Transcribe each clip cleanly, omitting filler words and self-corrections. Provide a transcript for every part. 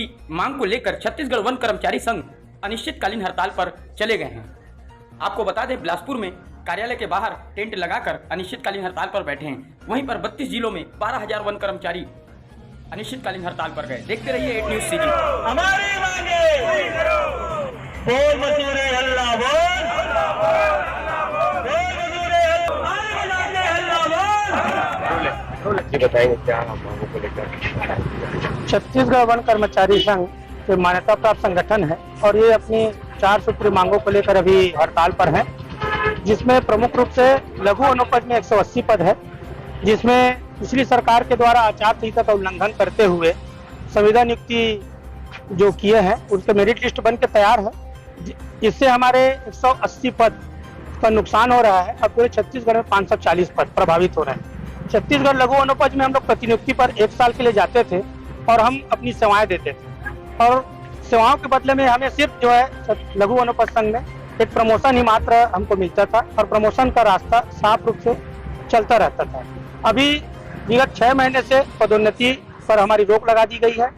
की मांग को लेकर छत्तीसगढ़ वन कर्मचारी संघ अनिश्चितकालीन हड़ताल पर चले गए हैं। आपको बता दें, बिलासपुर में कार्यालय के बाहर टेंट लगाकर अनिश्चितकालीन हड़ताल पर बैठे हैं। वहीं पर 32 जिलों में 12,000 वन कर्मचारी अनिश्चितकालीन हड़ताल पर गए। देखते रहिए 8 न्यूज़ सीजी। हमारी मांगे बोल मजदूरे हल्ला बोल, बोल मजदूरे हल्ला बोल। जी बताएंगे क्या मांगों को लेकर। छत्तीसगढ़ वन कर्मचारी संघ जो मान्यता प्राप्त संगठन है और ये अपनी 4 सूत्री मांगों को लेकर अभी हड़ताल पर है, जिसमें प्रमुख रूप से लघु वनोपज में 180 पद है, जिसमें पिछली सरकार के द्वारा आचार संहिता का उल्लंघन करते हुए संविदा नियुक्ति जो किए हैं उसके मेरिट लिस्ट बन के तैयार है। इससे हमारे 180 पद का नुकसान हो रहा है और पूरे छत्तीसगढ़ में 540 पद प्रभावित हो रहे हैं। छत्तीसगढ़ लघु वनोपज में हम लोग प्रतिनियुक्ति पर 1 साल के लिए जाते थे और हम अपनी सेवाएं देते थे और सेवाओं के बदले में हमें सिर्फ जो है लघु वनोपज संघ में एक प्रमोशन ही मात्र हमको मिलता था और प्रमोशन का रास्ता साफ रूप से चलता रहता था। अभी विगत 6 महीने से पदोन्नति पर हमारी रोक लगा दी गई है,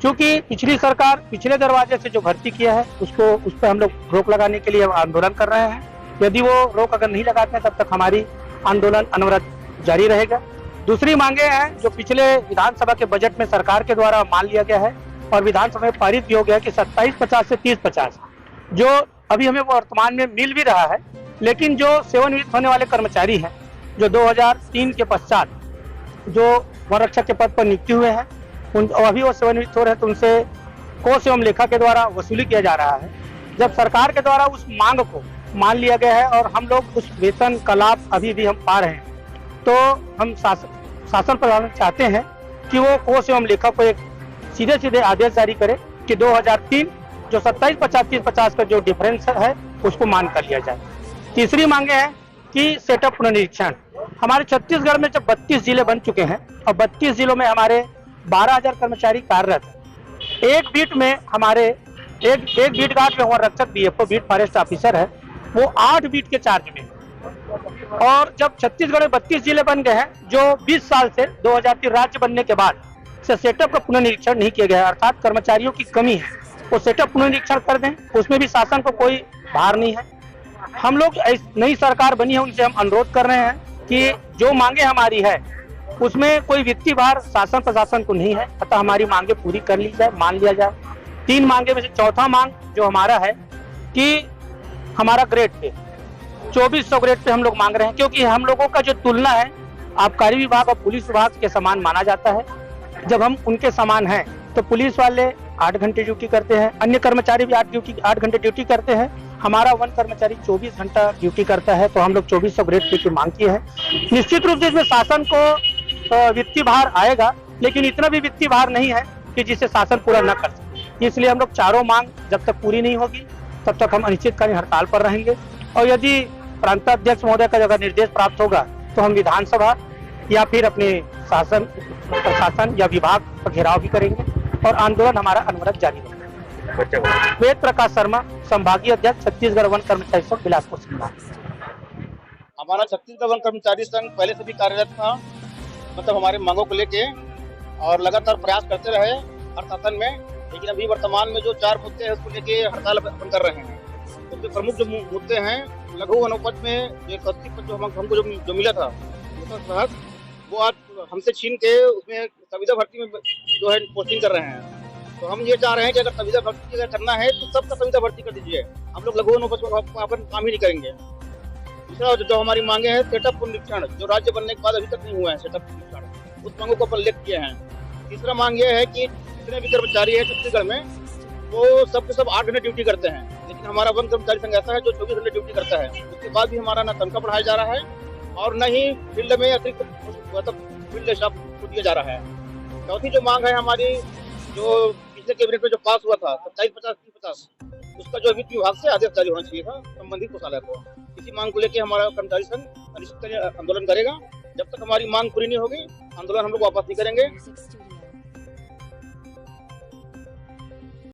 क्योंकि पिछली सरकार पिछले दरवाजे से जो भर्ती किया है उस पर हम लोग रोक लगाने के लिए आंदोलन कर रहे हैं। यदि वो रोक अगर नहीं लगाते हैं तब तक हमारी आंदोलन अनवरत जारी रहेगा। दूसरी मांगे हैं जो पिछले विधानसभा के बजट में सरकार के द्वारा मान लिया गया है और विधानसभा में पारित भी हो गया है कि 2750 से 3050 जो अभी हमें वर्तमान में मिल भी रहा है, लेकिन जो सेवानिवृत्त होने वाले कर्मचारी हैं जो 2003 के पश्चात जो वन रक्षक के पद पर नियुक्ति हुए हैं अभी वो सेवानिवृत्त हो रहे हैं, तो उनसे कोष एवं लेखा के द्वारा वसूली किया जा रहा है। जब सरकार के द्वारा उस मांग को मान लिया गया है और हम लोग उस वेतन का लाभ अभी भी हम पा रहे हैं, तो हम शासन प्रधान चाहते हैं कि वो कोष एवं लेखा को एक सीधे आदेश जारी करे कि 2003 जो 2750 का जो डिफरेंस है उसको मान कर लिया जाए। तीसरी मांगे हैं कि सेटअप पुनर्निरीक्षण। हमारे छत्तीसगढ़ में जब 32 जिले बन चुके हैं और 32 जिलों में हमारे 12,000 कर्मचारी कार्यरत हैं। एक बीट में हमारे एक बीट गार्ड में वन रक्षक बीएफओ बीट फॉरेस्ट ऑफिसर है, वो 8 बीट के चार्ज में। और जब छत्तीसगढ़ में 32 जिले बन गए हैं जो 20 साल से 2003 राज्य बनने के बाद से सेटअप का पुनर्निरीक्षण नहीं किया गया है, अर्थात कर्मचारियों की कमी है, वो सेटअप पुनर्निरीक्षण कर दें, उसमें भी शासन को कोई भार नहीं है। हम लोग नई सरकार बनी है उनसे हम अनुरोध कर रहे हैं कि जो मांगे हमारी है उसमें कोई वित्तीय भार शासन प्रशासन को नहीं है, अतः हमारी मांगे पूरी कर ली जाए, मान लिया जाए। 3 मांगे में से चौथा मांग जो हमारा है कि हमारा ग्रेड पे 2400 ग्रेड पे हम लोग मांग रहे हैं, क्योंकि हम लोगों का जो तुलना है आबकारी विभाग और पुलिस विभाग के समान माना जाता है। जब हम उनके समान हैं तो पुलिस वाले 8 घंटे ड्यूटी करते हैं, अन्य कर्मचारी भी 8 घंटे ड्यूटी करते हैं, हमारा वन कर्मचारी 24 घंटा ड्यूटी करता है, तो हम लोग 2400 ग्रेड पे की मांग की है। निश्चित रूप से इसमें शासन को वित्तीय भार आएगा, लेकिन इतना भी वित्तीय भार नहीं है कि जिसे शासन पूरा न कर सके। इसलिए हम लोग चारों मांग जब तक पूरी नहीं होगी तब तक हम अनिश्चितकालीन हड़ताल पर रहेंगे और यदि प्रांताध्यक्ष महोदय का अगर निर्देश प्राप्त होगा तो हम विधानसभा या फिर अपने शासन प्रशासन या विभाग पर घेराव भी करेंगे और आंदोलन हमारा अनवरत जारी रहेगा। वेद प्रकाश शर्मा, संभागीय अध्यक्ष, छत्तीसगढ़ वन कर्मचारी संघ, बिलासपुर। हमारा छत्तीसगढ़ वन कर्मचारी संघ पहले से भी कार्यरत था, मतलब हमारे मांगों को लेके, और लगातार प्रयास करते रहे हर शासन में, लेकिन अभी वर्तमान में जो 4 मुद्दे हैं उसको लेके हड़ताल अपन कर रहे हैं। उसके प्रमुख जो मुद्दे हैं, लघु वनोपज में जो 180 पद जो हमको जो मिला था वो आज हमसे छीन के उसमें संविदा भर्ती में जो है पोस्टिंग कर रहे हैं। तो हम ये चाह रहे हैं कि अगर संविदा भर्ती अगर करना है तो सबका संविदा भर्ती कर दीजिए, हम लोग लघु वनोपज अपन काम ही नहीं करेंगे। दूसरा जो हमारी मांगे हैं सेटअप पुनरीक्षण, जो राज्य बनने के बाद अभी तक नहीं हुआ है सेटअप पुनरीक्षण, उस मांगों को अपन लिख किए हैं। तीसरा मांग ये है कि जितने भी कर्मचारी है छत्तीसगढ़ में वो सब 8 घंटे ड्यूटी करते हैं, लेकिन हमारा वन कर्मचारी संघ ऐसा है जो 24 घंटे ड्यूटी करता है। उसके बाद भी हमारा न तनख्वाह बढ़ाया जा रहा है और न ही फील्ड में अतिरिक्त मतलब फील्ड स्टाफ को दिया जा रहा है। चौथी जो मांग है हमारी, जो पिछले कैबिनेट में जो पास हुआ था 2750 उसका जो वित्त विभाग से आदेश जारी होना चाहिए था संबंधित कोषालय को। इसी मांग को लेकर हमारा कर्मचारी संघ अनिश्चितकालीन आंदोलन करेगा। जब तक हमारी मांग पूरी नहीं होगी आंदोलन हम लोग वापस नहीं करेंगे।